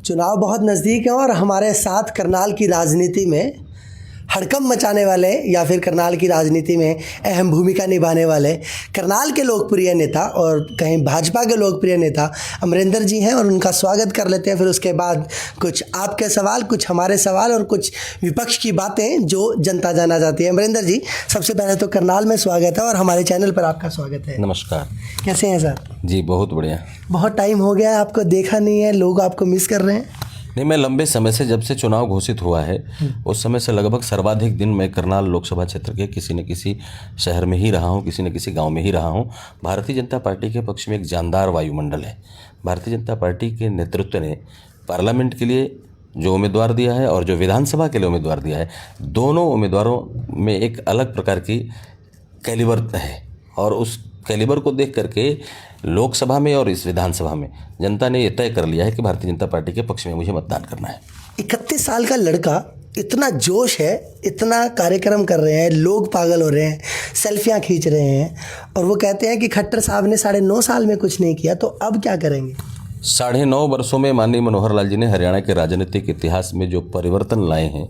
चुनाव बहुत नज़दीक है और हमारे साथ करनाल की राजनीति में हड़कंप मचाने वाले या फिर करनाल की राजनीति में अहम भूमिका निभाने वाले करनाल के लोकप्रिय नेता और कहीं भाजपा के लोकप्रिय नेता अमरिंदर जी हैं और उनका स्वागत कर लेते हैं। फिर उसके बाद कुछ आपके सवाल, कुछ हमारे सवाल और कुछ विपक्ष की बातें जो जनता जाना चाहती है। अमरिंदर जी, सबसे पहले तो करनाल में स्वागत है और हमारे चैनल पर आपका स्वागत है। नमस्कार। कैसे हैं सर? जी बहुत बढ़िया। बहुत टाइम हो गया है, आपको देखा नहीं है, लोग आपको मिस कर रहे हैं। नहीं, मैं लंबे समय से, जब से चुनाव घोषित हुआ है उस समय से लगभग सर्वाधिक दिन मैं करनाल लोकसभा क्षेत्र के किसी न किसी शहर में ही रहा हूं, किसी न किसी गांव में ही रहा हूं। भारतीय जनता पार्टी के पक्ष में एक जानदार वायुमंडल है। भारतीय जनता पार्टी के नेतृत्व ने पार्लियामेंट के लिए जो उम्मीदवार दिया है और जो विधानसभा के लिए उम्मीदवार दिया है, दोनों उम्मीदवारों में एक अलग प्रकार की कैलिबर है और उस कैलिबर को देख करके लोकसभा में और इस विधानसभा में जनता ने यह तय कर लिया है कि भारतीय जनता पार्टी के पक्ष में मुझे मतदान करना है। 31 साल का लड़का, इतना जोश है, इतना कार्यक्रम कर रहे हैं, लोग पागल हो रहे हैं, सेल्फियां खींच रहे हैं और वो कहते हैं कि खट्टर साहब ने 9.5 साल में कुछ नहीं किया, तो अब क्या करेंगे? 9.5 वर्षों में माननीय मनोहर लाल जी ने हरियाणा के राजनीतिक इतिहास में जो परिवर्तन लाए हैं,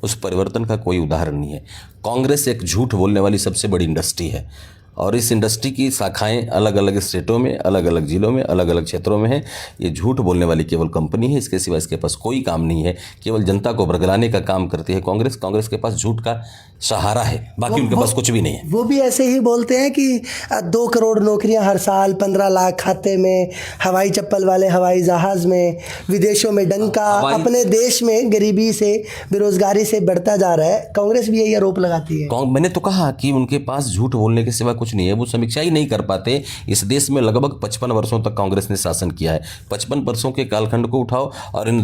उस परिवर्तन का कोई उदाहरण नहीं है। कांग्रेस एक झूठ बोलने वाली सबसे बड़ी इंडस्ट्री है और इस इंडस्ट्री की शाखाएं अलग अलग स्टेटों में, अलग अलग जिलों में, अलग अलग क्षेत्रों में हैं। ये झूठ बोलने वाली केवल कंपनी है, इसके सिवा इसके पास कोई काम नहीं है। केवल जनता को बरगलाने का काम करती है कांग्रेस। कांग्रेस के पास झूठ का सहारा है, बाकी उनके पास कुछ भी नहीं है। वो भी ऐसे ही बोलते हैं कि 2 करोड़ नौकरियां हर साल, 15 लाख खाते में, हवाई चप्पल वाले हवाई जहाज में, विदेशों में डंका, अपने देश में गरीबी से, बेरोजगारी से बढ़ता जा रहा है। कांग्रेस भी यही आरोप लगाती है। मैंने तो कहा कि उनके पास झूठ बोलने के सिवा कुछ नहीं है, वो समीक्षा ही नहीं कर पाते। इस देश में लगभग 55 वर्षों तक कांग्रेस ने शासन किया है। 55 वर्षों के कालखंड को उठाओ और इन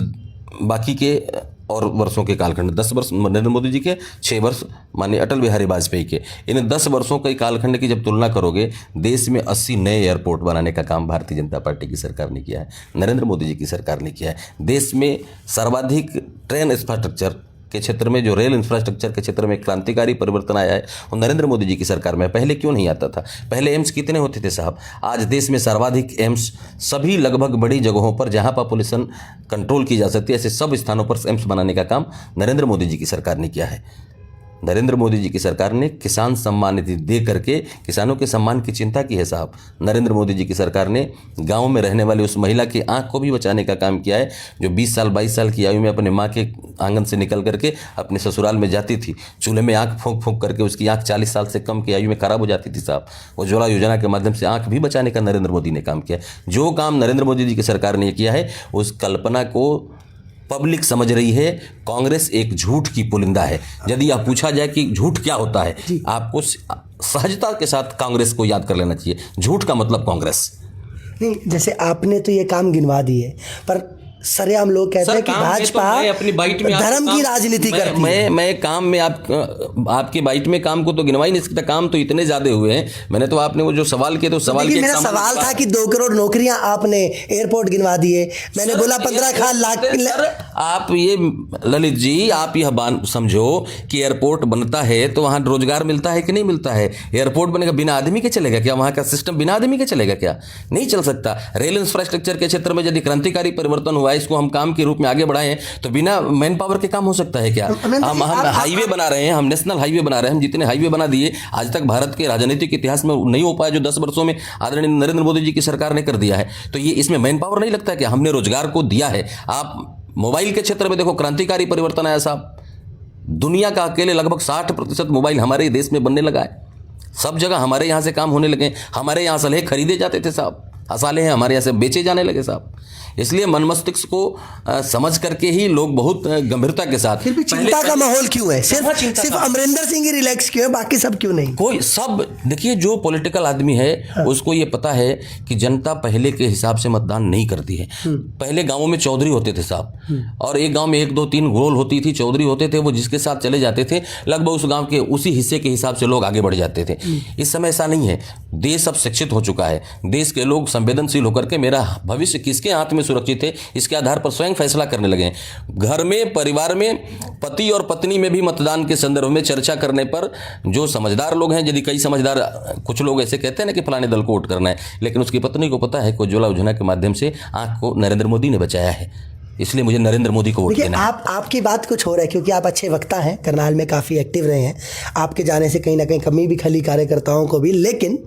बाकी के और वर्षों के कालखंड, 10 वर्ष नरेंद्र मोदी जी के, 6 वर्ष माननीय अटल बिहारी वाजपेयी के, इन 10 वर्षों के कालखंड की जब तुलना करोगे, देश में 80 नए एयरपोर्ट बनाने का काम भारतीय जनता पार्टी की सरकार ने किया है, नरेंद्र मोदी जी की सरकार ने किया है। देश में सर्वाधिक ट्रेन इंफ्रास्ट्रक्चर के क्षेत्र में, जो रेल इंफ्रास्ट्रक्चर के क्षेत्र में क्रांतिकारी परिवर्तन आया है, वो नरेंद्र मोदी जी की सरकार में। पहले क्यों नहीं आता था? पहले एम्स कितने होते थे साहब? आज देश में सर्वाधिक एम्स, सभी लगभग बड़ी जगहों पर जहां पॉपुलेशन कंट्रोल की जा सकती है, ऐसे सब स्थानों पर एम्स बनाने का काम नरेंद्र मोदी जी की सरकार ने किया है। नरेंद्र मोदी जी की सरकार ने किसान सम्मान निधि दे करके किसानों के सम्मान की चिंता की है साहब। नरेंद्र मोदी जी की सरकार ने गांव में रहने वाली उस महिला की आंख को भी बचाने का काम किया है, जो 20 साल 22 साल की आयु में अपने माँ के आंगन से निकल करके अपने ससुराल में जाती थी, चूल्हे में आंख फूंक फूंक करके उसकी आंख 40 साल से कम की आयु में खराब हो जाती थी साहब। उज्ज्वला योजना के माध्यम से आंख भी बचाने का नरेंद्र मोदी ने काम किया। जो काम नरेंद्र मोदी जी की सरकार ने किया है, उस कल्पना को पब्लिक समझ रही है। कांग्रेस एक झूठ की पुलिंदा है। यदि आप पूछा जाए कि झूठ क्या होता है, आपको सहजता के साथ कांग्रेस को याद कर लेना चाहिए। झूठ का मतलब कांग्रेस नहीं। जैसे आपने तो ये काम गिनवा दिए, पर सरेआम लोग कहते हैं कि भाजपा अपनी बाइट में धर्म की राजनीति करती है। मैं काम में आपकी बाइट में काम को तो गिनवा ही नहीं सकता। काम तो इतने ज्यादा हुए हैं। मैंने तो आपने वो जो सवाल किए, तो सवाल के मेरा सवाल था कि 2 करोड़ नौकरियां आपने एयरपोर्ट गिनवा दिए, मैंने बोला 15 लाख। आप ये ललित जी, आप यह समझो कि एयरपोर्ट बनता है तो वहां रोजगार मिलता है कि नहीं मिलता है? एयरपोर्ट बनेगा, बिना आदमी के चलेगा क्या? वहां का सिस्टम बिना आदमी के चलेगा क्या? नहीं चल सकता। रेल इंफ्रास्ट्रक्चर के क्षेत्र में यदि क्रांतिकारी परिवर्तन हुआ, इसको हम काम के रूप में आगे बढ़ाएं, तो बिना मैन पावर के काम हो सकता है क्या? हम हाईवे बना रहे हैं, हम नेशनल हाईवे बना रहे हैं। हम जितने हाईवे बना दिए, आज तक भारत के राजनीतिक इतिहास में नहीं हो पाया जो 10 वर्षों में आदरणीय नरेंद्र मोदी जी की सरकार ने कर दिया है। तो ये इसमें मैन पावर नहीं लगता क्या? हमने रोजगार को दिया है। आप मोबाइल के क्षेत्र में देखो, क्रांतिकारी परिवर्तन आया साहब। दुनिया का अकेले लगभग 60% मोबाइल हमारे देश में बनने लगा है। सब जगह हमारे यहाँ से काम होने लगे। हमारे यहाँ सलेह खरीदे जाते थे साहब, असले हैं हमारे यहाँ से बेचे जाने लगे साहब। इसलिए मन मस्तिष्क को समझ करके ही लोग बहुत गंभीरता के साथ। फिर भी चिंता का माहौल क्यों है? सिर्फ अमरिंदर सिंह ही रिलैक्स क्यों है, बाकी सब क्यों नहीं? कोई सब देखिए, जो पॉलिटिकल आदमी है उसको ये पता है कि जनता पहले के हिसाब से मतदान नहीं करती है। पहले गांवों में चौधरी होते थे साहब, और एक गांव में 1 2 3 गोल होती थी, चौधरी होते थे, वो जिसके साथ चले जाते थे, लगभग उस गांव के उसी हिस्से के हिसाब से लोग आगे बढ़ जाते थे। इस समय ऐसा नहीं है। देश अब शिक्षित हो चुका है। देश के लोग संवेदनशील होकर के मेरा भविष्य किसके हाथ में सुरक्षित है, इसके आधार पर स्वयं फैसला करने लगे हैं। घर में, परिवार में, पति और पत्नी में भी मतदान के संदर्भ में चर्चा करने पर जो समझदार लोग हैं, यदि कई समझदार, कुछ लोग ऐसे कहते हैं ना कि फलाने दल को वोट करना है, लेकिन उसकी पत्नी को पता है कि उज्ज्वला योजना के माध्यम से आंख को नरेंद्र मोदी ने बचाया है। इसलिए मुझे नरेंद्र मोदी को वोट देखिए, देना है। आपकी बात कुछ हो रहा है क्योंकि आप अच्छे वक्ता हैं, करनाल में काफ़ी एक्टिव रहे हैं, आपके जाने से कहीं ना कहीं कमी भी खली कार्यकर्ताओं को भी, लेकिन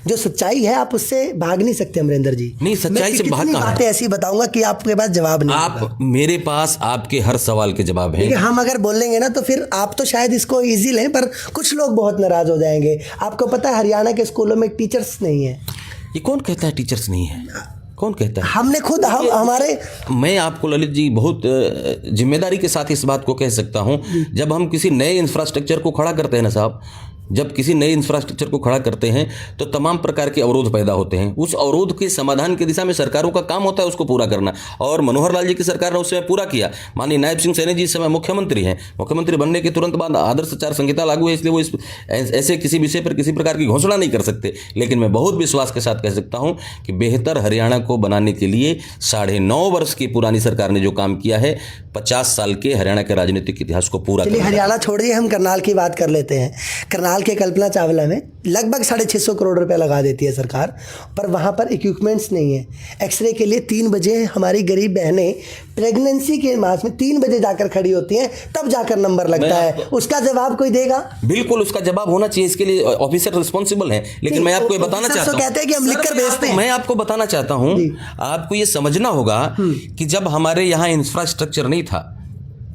जो सच्चाई है आप उससे भाग नहीं सकते अमरिंदर जी। नहीं, सच्चाई से भाग कहाँ है? बातें ऐसी बताऊंगा कि आपके पास जवाब नहीं होगा। आप मेरे पास आपके हर सवाल के जवाब हैं। देखिए, हम अगर बोलेंगे ना तो फिर आप तो शायद इसको इजी लें, पर कुछ लोग बहुत नाराज हो जाएंगे। आपको पता है हरियाणा के स्कूलों में टीचर्स नहीं है। ये कौन कहता है टीचर्स नहीं है? कौन कहता है? हमने खुद हमारे मैं आपको ललित जी बहुत जिम्मेदारी के साथ इस बात को कह सकता हूं, जब हम किसी नए इंफ्रास्ट्रक्चर को खड़ा करते हैं ना साहब, जब किसी नए इंफ्रास्ट्रक्चर को खड़ा करते हैं तो तमाम प्रकार के अवरोध पैदा होते हैं। उस अवरोध के समाधान की दिशा में सरकारों का काम होता है उसको पूरा करना, और मनोहर लाल जी की सरकार ने उस समय पूरा किया। माननीय नायब सिंह सैनी जी इस समय मुख्यमंत्री हैं, मुख्यमंत्री बनने के तुरंत बाद आदर्श आचार संहिता लागू है, इसलिए वो ऐसे किसी विषय पर किसी प्रकार की घोषणा नहीं कर सकते। लेकिन मैं बहुत विश्वास के साथ कह सकता हूं कि बेहतर हरियाणा को बनाने के लिए 9.5 वर्ष की पुरानी सरकार ने जो काम किया है, 50 साल के हरियाणा के राजनीतिक इतिहास को पूरा चलिए, हरियाणा छोड़िए, हम करनाल की बात कर लेते हैं। करनाल के कल्पना चावला में लगभग 650 करोड़ रुपया लगा देती है सरकार, पर वहाँ पर इक्विपमेंट्स नहीं है। एक्सरे के लिए 3 बजे हमारी गरीब बहनें प्रेगनेंसी के मास में 3 बजे जाकर खड़ी होती हैं, तब जाकर नंबर लगता है। उसका जवाब कोई देगा? बिल्कुल उसका जवाब होना चाहिए, इसके लिए ऑफिसर रिस्पॉन्सिबल है। लेकिन मैं आपको ये बताना चाहता हूँ, कहते हैं कि हम लिखकर भेजते हैं। मैं आपको बताना चाहता हूँ, आपको ये समझना होगा कि जब हमारे यहाँ इंफ्रास्ट्रक्चर नहीं था,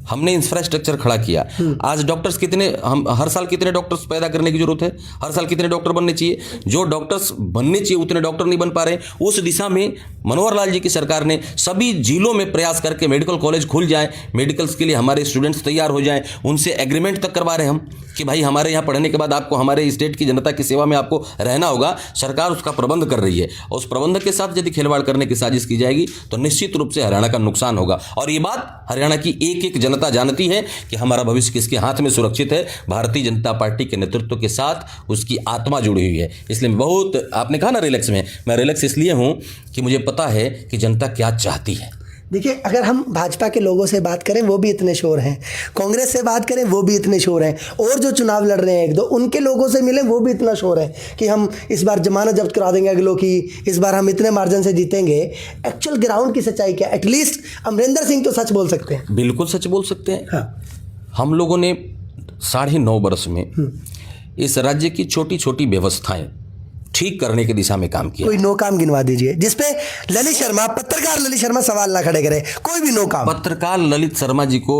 हमने इंफ्रास्ट्रक्चर खड़ा किया। आज डॉक्टर्स कितने, हम हर साल कितने डॉक्टर्स पैदा करने की जरूरत है, हर साल कितने डॉक्टर बनने चाहिए, जो डॉक्टर्स बनने चाहिए उतने डॉक्टर नहीं बन पा रहे। उस दिशा में मनोहर लाल जी की सरकार ने सभी जिलों में प्रयास करके मेडिकल कॉलेज खुल जाए, मेडिकल्स के लिए हमारे स्टूडेंट्स तैयार हो जाएं, उनसे एग्रीमेंट तक करवा रहे हैं हम कि भाई हमारे यहाँ पढ़ने के बाद आपको हमारे स्टेट की जनता की सेवा में आपको रहना होगा। सरकार उसका प्रबंध कर रही है, और उस प्रबंध के साथ यदि खिलवाड़ करने की साजिश की जाएगी तो निश्चित रूप से हरियाणा का नुकसान होगा। और ये बात हरियाणा की एक एक जनता जानती है कि हमारा भविष्य किसके हाथ में सुरक्षित है। भारतीय जनता पार्टी के नेतृत्व के साथ उसकी आत्मा जुड़ी हुई है। इसलिए बहुत, आपने कहा ना रिलैक्स में, मैं रिलैक्स इसलिए हूं कि मुझे पता है कि जनता क्या चाहती है। देखिए, अगर हम भाजपा के लोगों से बात करें वो भी इतने शोर हैं, कांग्रेस से बात करें वो भी इतने शोर हैं, और जो चुनाव लड़ रहे हैं एक दो उनके लोगों से मिले वो भी इतना शोर है कि हम इस बार जमानत जब्त करा देंगे अगलों की, इस बार हम इतने मार्जिन से जीतेंगे। एक्चुअल ग्राउंड की सच्चाई क्या? एटलीस्ट अमरिंदर सिंह तो सच बोल सकते हैं। बिल्कुल सच बोल सकते हैं। हाँ। हम लोगों ने 9.5 वर्ष में इस राज्य की छोटी छोटी व्यवस्थाएं ठीक करने की दिशा में काम किया। कोई नो काम गिनवा दीजिए जिसपे ललित शर्मा, पत्रकार ललित शर्मा सवाल ना खड़े करे, कोई भी नो काम। पत्रकार ललित शर्मा जी को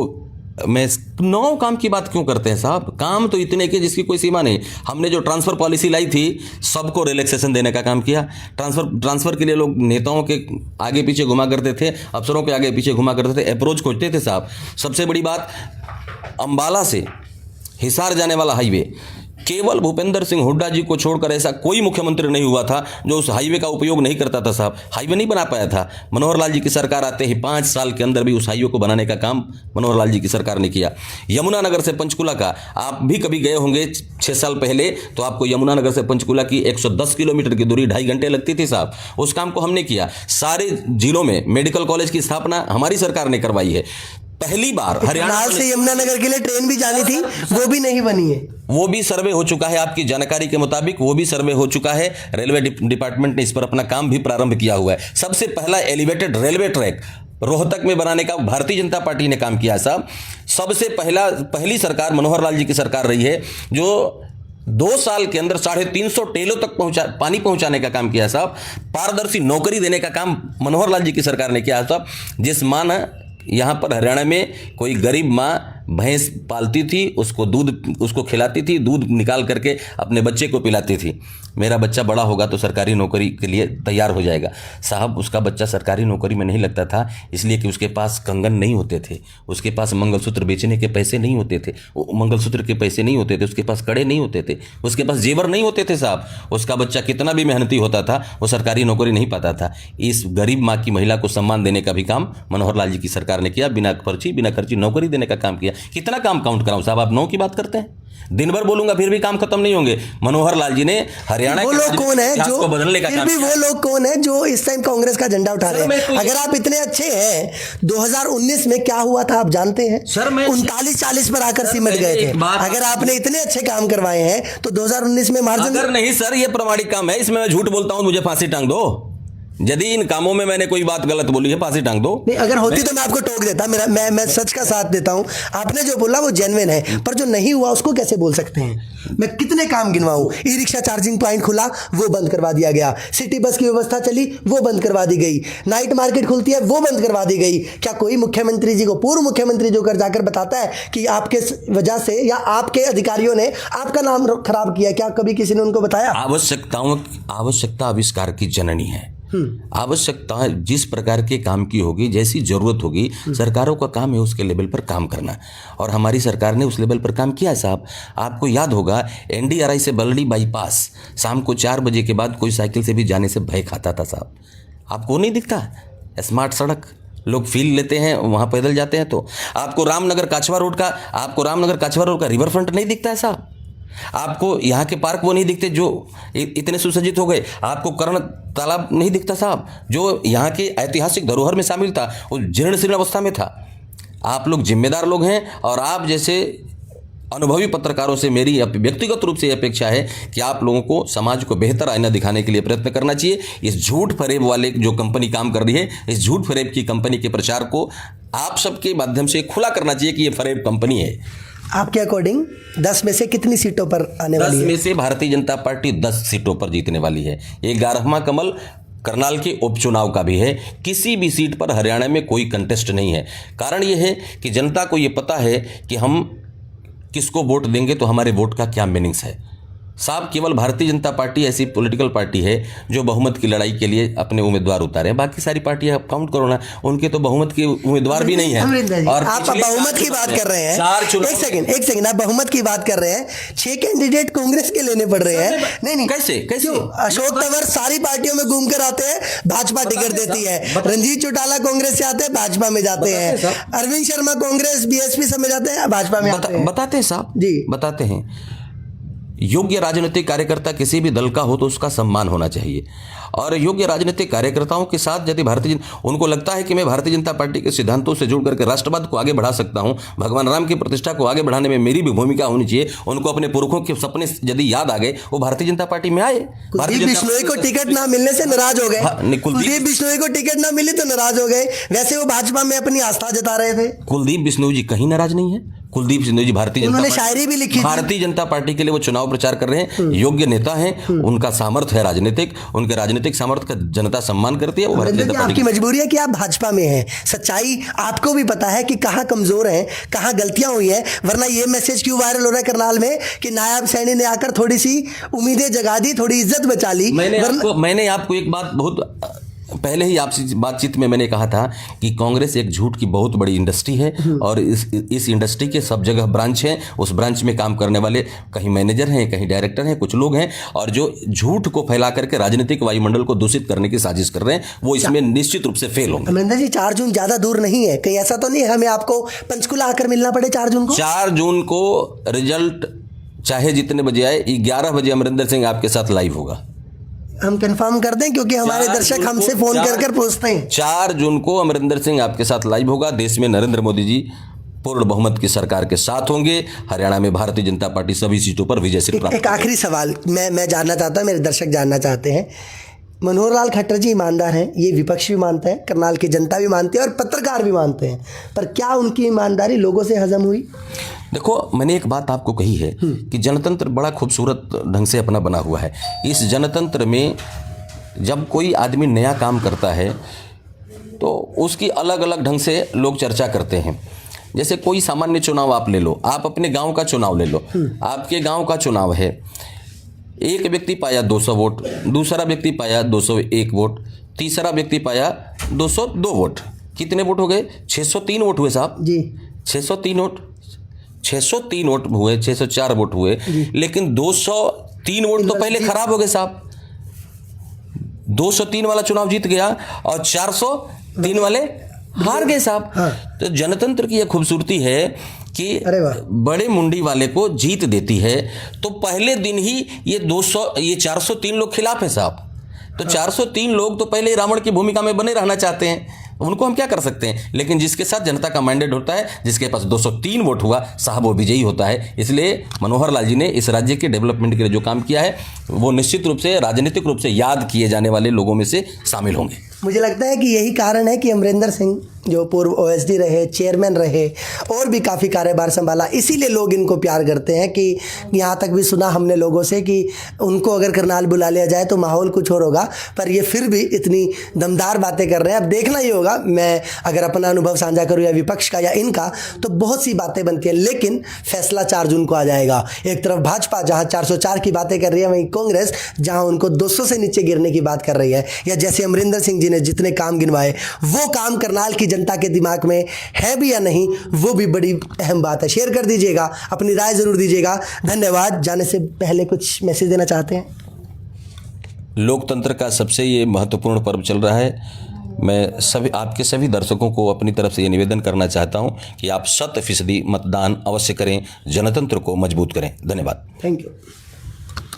मैं 9 काम की बात क्यों करते हैं साहब? काम तो इतने के जिसकी कोई सीमा नहीं। हमने जो ट्रांसफर पॉलिसी लाई थी, सबको रिलैक्सेशन देने का काम किया। ट्रांसफर के लिए लोग नेताओं के आगे पीछे घुमा करते थे, अफसरों के आगे पीछे घुमा करते थे, अप्रोच खोजते थे साहब। सबसे बड़ी बात, अंबाला से हिसार जाने वाला हाईवे, केवल भूपेंद्र सिंह हुड्डा जी को छोड़कर ऐसा कोई मुख्यमंत्री नहीं हुआ था जो उस हाईवे का उपयोग नहीं करता था साहब। हाईवे नहीं बना पाया था। मनोहर लाल जी की सरकार आते ही 5 साल के अंदर भी उस हाईवे को बनाने का काम मनोहर लाल जी की सरकार ने किया। यमुनानगर से पंचकुला का, आप भी कभी गए होंगे 6 साल पहले, तो आपको यमुनानगर से पंचकुला की 110 किलोमीटर की दूरी 2.5 घंटे लगती थी साहब। उस काम को हमने किया। सारे जिलों में मेडिकल कॉलेज की स्थापना हमारी सरकार ने करवाई है। पहली बार हरियाणा से यमुनानगर के लिए ट्रेन भी जानी थी, वो भी नहीं बनी है। वो भी सर्वे हो चुका है, आपकी जानकारी के मुताबिक वो भी सर्वे हो चुका है। रेलवे डिपार्टमैंट ने इस पर अपना काम भी प्रारंभ किया हुआ है। सबसे पहला एलिवेटेड रेलवे ट्रैक रोहतक में बनाने का भारतीय जनता पार्टी ने काम किया साहब। सबसे पहली सरकार मनोहर लाल जी की सरकार रही है जो 2 साल के अंदर 350 टेलों तक पानी पहुंचाने का काम किया साहब। पारदर्शी नौकरी देने का काम मनोहर लाल जी की सरकार ने किया साहब। जिस मां यहाँ पर हरियाणा में कोई गरीब माँ भैंस पालती थी, उसको खिलाती थी, दूध निकाल करके अपने बच्चे को पिलाती थी। मेरा बच्चा बड़ा होगा तो सरकारी नौकरी के लिए तैयार हो जाएगा साहब। उसका बच्चा सरकारी नौकरी में नहीं लगता था, इसलिए कि उसके पास कंगन नहीं होते थे, उसके पास मंगलसूत्र बेचने के पैसे नहीं होते थे, मंगलसूत्र के पैसे नहीं होते थे, उसके पास कड़े नहीं होते थे, उसके पास जेवर नहीं होते थे साहब। उसका बच्चा कितना भी मेहनती होता था, वो सरकारी नौकरी नहीं पाता था। इस गरीब माँ की महिला को सम्मान देने का भी काम मनोहर लाल जी की सरकार ने किया। बिना खर्ची नौकरी देने का काम किया। कितना काम काउंट कराऊं साहब? आप 9 की बात करते हैं, दिन भर बोलूंगा फिर भी काम खत्म नहीं होंगे। मनोहर लाल जी ने हरियाणा वो लोग कौन है जो बदलने का काम किया। वो लोग कौन है जो इस टाइम कांग्रेस का झंडा उठा रहे हैं? अगर आप इतने अच्छे हैं, 2019 में क्या हुआ था आप जानते हैं सर? 39-40 पर आकर सिमट गए थे। अगर आपने इतने अच्छे काम करवाए हैं तो 2019 में मार्जिन, अगर नहीं सर, ये प्रमाणिक काम है, इसमें मैं झूठ बोलता हूं मुझे फांसी टांग दो। यदि इन कामों में मैंने कोई बात गलत बोली है, फांसी टांग दो। नहीं, अगर होती तो मैं आपको टोक देता। मैं सच का साथ देता हूं। आपने जो बोला वो जेन्युइन है, पर जो नहीं हुआ उसको कैसे बोल सकते हैं? मैं कितने काम गिनवाऊं? ई रिक्शा चार्जिंग पॉइंट खुला, वो बंद करवा दिया गया। सिटी बस की व्यवस्था चली, वो बंद करवा दी गई। नाइट मार्केट खुलती है, वो बंद करवा दी गई। क्या कोई मुख्यमंत्री जी को, पूर्व मुख्यमंत्री जो कर जाकर बताता है कि आपके वजह से या आपके अधिकारियों ने आपका नाम खराब किया? क्या कभी किसी ने उनको बताया? आवश्यकता आविष्कार की जननी है। आवश्यकता जिस प्रकार के काम की होगी, जैसी जरूरत होगी, सरकारों का काम है उसके लेवल पर काम करना, और हमारी सरकार ने उस लेवल पर काम किया है साहब। आपको याद होगा NDRI से बल्लड़ी बाईपास शाम को 4 बजे के बाद कोई साइकिल से भी जाने से भय खाता था साहब। आपको नहीं दिखता? स्मार्ट सड़क लोग फील लेते हैं, वहां पैदल जाते हैं। तो आपको रामनगर काछवा रोड का रिवर फ्रंट नहीं दिखता है साहब। आपको यहाँ के पार्क वो नहीं दिखते जो इतने सुसज्जित हो गए। आपको कर्ण तालाब नहीं दिखता साहब, जो यहाँ के ऐतिहासिक धरोहर में शामिल था, वो जीर्ण शीर्ण अवस्था में था। आप लोग जिम्मेदार लोग हैं, और आप जैसे अनुभवी पत्रकारों से मेरी व्यक्तिगत रूप से अपेक्षा है कि आप लोगों को समाज को बेहतर आईना दिखाने के लिए प्रयत्न करना चाहिए। इस झूठ फरेब वाले जो कंपनी काम कर रही है, इस झूठ फरेब की कंपनी के प्रचार को आप सबके माध्यम से खुला करना चाहिए कि ये फरेब कंपनी है। आपके अकॉर्डिंग 10 में से कितनी सीटों पर आने वाली है? 10 में से भारतीय जनता पार्टी 10 सीटों पर जीतने वाली है। ये 11वां कमल करनाल के उपचुनाव का भी है। किसी भी सीट पर हरियाणा में कोई कंटेस्ट नहीं है। कारण ये है कि जनता को ये पता है कि हम किसको वोट देंगे तो हमारे वोट का क्या मीनिंग्स है साहब। केवल भारतीय जनता पार्टी ऐसी पॉलिटिकल पार्टी है जो बहुमत की लड़ाई के लिए अपने उम्मीदवार उतारे हैं। बाकी सारी पार्टियां काउंट करो ना, उनके तो बहुमत के उम्मीदवार भी नहीं है। और आप बहुमत की बात कर रहे हैं, एक सेकंड, आप बहुमत की बात कर रहे हैं। 6 कैंडिडेट कांग्रेस के लेने पड़ रहे हैं। नहीं, कैसे अशोक तंवर सारी पार्टियों में घूम कर आते हैं, भाजपा टिकट देती है। रणजीत चौटाला कांग्रेस से आते हैं, भाजपा में जाते हैं। अरविंद शर्मा कांग्रेस BSP सब में जाते हैं, भाजपा में आते हैं। बताते हैं साहब जी, बताते हैं। योग्य राजनीतिक कार्यकर्ता किसी भी दल का हो तो उसका सम्मान होना चाहिए, और योग्य राजनीतिक कार्यकर्ताओं के साथ यदि उनको लगता है कि मैं भारतीय जनता पार्टी के सिद्धांतों से जुड़ करके राष्ट्रवाद को आगे बढ़ा सकता हूं, भगवान राम की प्रतिष्ठा को आगे बढ़ाने में मेरी भी भूमिका होनी चाहिए, उनको अपने पुरखों के सपने यदि याद आ गए, वो भारतीय जनता पार्टी में आए। कुलदीप बिश्नोई को टिकट ना मिलने से नाराज हो गए। कुलदीप बिश्नोई को टिकट ना मिली तो नाराज हो गए। वैसे वो भाजपा में अपनी आस्था जता रहे थे। कुलदीप बिश्नोई जी कहीं नाराज नहीं है। कुलदीप बिश्नोई जी शायरी भी लिखी, भारतीय जनता पार्टी के लिए वो चुनाव प्रचार कर रहे हैं। योग्य नेता हैं, उनका सामर्थ्य है राजनीतिक, उनके राजनीतिक सामर्थ्य का जनता सम्मान करती है। वो भारतीय जनता पार्टी की मजबूरी है कि आप भाजपा में हैं। सच्चाई आपको भी पता है कि कहां कमजोर हैं, कहां गलतियां हुई हैं। वरना ये मैसेज क्यों वायरल हो रहा है करनाल में कि नायब सैनी ने आकर थोड़ी सी उम्मीदें जगा दी, थोड़ी इज्जत बचा ली। मैंने आपको एक बात बहुत पहले ही आपसे बातचीत में मैंने कहा था कि कांग्रेस एक झूठ की बहुत बड़ी इंडस्ट्री है, और इस इंडस्ट्री के सब जगह ब्रांच हैं। उस ब्रांच में काम करने वाले कहीं मैनेजर हैं, कहीं डायरेक्टर हैं, कुछ लोग हैं, और जो झूठ को फैला करके राजनीतिक वायुमंडल को दूषित करने की साजिश कर रहे हैं, वो इसमें निश्चित रूप से फेल होंगे। अमरिंदर जी, 4 जून ज्यादा दूर नहीं है, कहीं ऐसा तो नहीं है हमें आपको पंचकुला आकर मिलना पड़े 4 जून को? 4 जून को रिजल्ट चाहे जितने बजे आए, 11 बजे अमरिंदर सिंह आपके साथ लाइव होगा। हम कंफर्म कर दें, क्योंकि हमारे दर्शक हमसे फोन कर पूछते हैं। 4 जून को अमरिंदर सिंह आपके साथ लाइव होगा। देश में नरेंद्र मोदी जी पूर्ण बहुमत की सरकार के साथ होंगे। हरियाणा में भारतीय जनता पार्टी सभी सीटों पर विजय से प्राप्त। एक आखिरी सवाल मैं जानना चाहता हूं, मेरे दर्शक जानना चाहते हैं। मनोहर लाल खट्टर जी ईमानदार हैं, ये विपक्ष भी मानता है, करनाल की जनता भी मानती है, और पत्रकार भी मानते हैं, पर क्या उनकी ईमानदारी लोगों से हजम हुई? देखो, मैंने एक बात आपको कही है कि जनतंत्र बड़ा खूबसूरत ढंग से अपना बना हुआ है। इस जनतंत्र में जब कोई आदमी नया काम करता है तो उसकी अलग अलग ढंग से लोग चर्चा करते हैं। जैसे कोई सामान्य चुनाव आप ले लो, आप अपने गांव का चुनाव ले लो। आपके गांव का चुनाव है, एक व्यक्ति पाया 200 वोट, दूसरा व्यक्ति पाया 201 वोट, तीसरा व्यक्ति पाया 202 वोट। कितने वोट हो गए? 603 वोट हुए साहब जी। 603 वोट हुए, 604 वोट हुए, लेकिन 203 वोट तो पहले खराब हो गए साहब। 203 वाला चुनाव जीत गया और 403 वाले हार गए साहब। हाँ। तो जनतंत्र की यह खूबसूरती है कि बड़े मुंडी वाले को जीत देती है। तो पहले दिन ही ये 403 लोग खिलाफ है साहब। तो 403 लोग तो पहले ही रावण की भूमिका में बने रहना चाहते हैं, उनको हम क्या कर सकते हैं। लेकिन जिसके साथ जनता का मैंडेट होता है, जिसके पास 203 वोट हुआ, साहब वो विजयी होता है। इसलिए मनोहर लाल जी ने इस राज्य के डेवलपमेंट के लिए जो काम किया है वो निश्चित रूप से राजनीतिक रूप से याद किए जाने वाले लोगों में से शामिल होंगे। मुझे लगता है कि यही कारण है कि अमरिंदर सिंह जो पूर्व ओएसडी रहे, चेयरमैन रहे और भी काफ़ी कार्यभार संभाला, इसीलिए लोग इनको प्यार करते हैं। कि यहाँ तक भी सुना हमने लोगों से कि उनको अगर करनाल बुला लिया जाए तो माहौल कुछ और होगा, पर ये फिर भी इतनी दमदार बातें कर रहे हैं। अब देखना ही होगा, मैं अगर अपना अनुभव साझा करूँ या विपक्ष का या इनका, तो बहुत सी बातें बनती हैं, लेकिन फैसला 4 जून को आ जाएगा। एक तरफ भाजपा जहाँ 404 की बातें कर रही है, वहीं कांग्रेस जहाँ उनको 200 से नीचे गिरने की बात कर रही है, या जैसे अमरिंदर सिंह जी ने जितने काम गिनवाए वो काम करनाल की जनता के दिमाग में है भी या नहीं, वो भी बड़ी अहम बात है। शेयर कर दीजिएगा, अपनी राय जरूर दीजिएगा। धन्यवाद। जाने से पहले कुछ मैसेज देना चाहते हैं? लोकतंत्र का सबसे ये महत्वपूर्ण पर्व चल रहा है। मैं सभी आपके सभी दर्शकों को अपनी तरफ से ये निवेदन करना चाहता हूं कि आप 100% मतदान अवश्य करें, जनतंत्र को मजबूत करें। धन्यवाद। Thank you.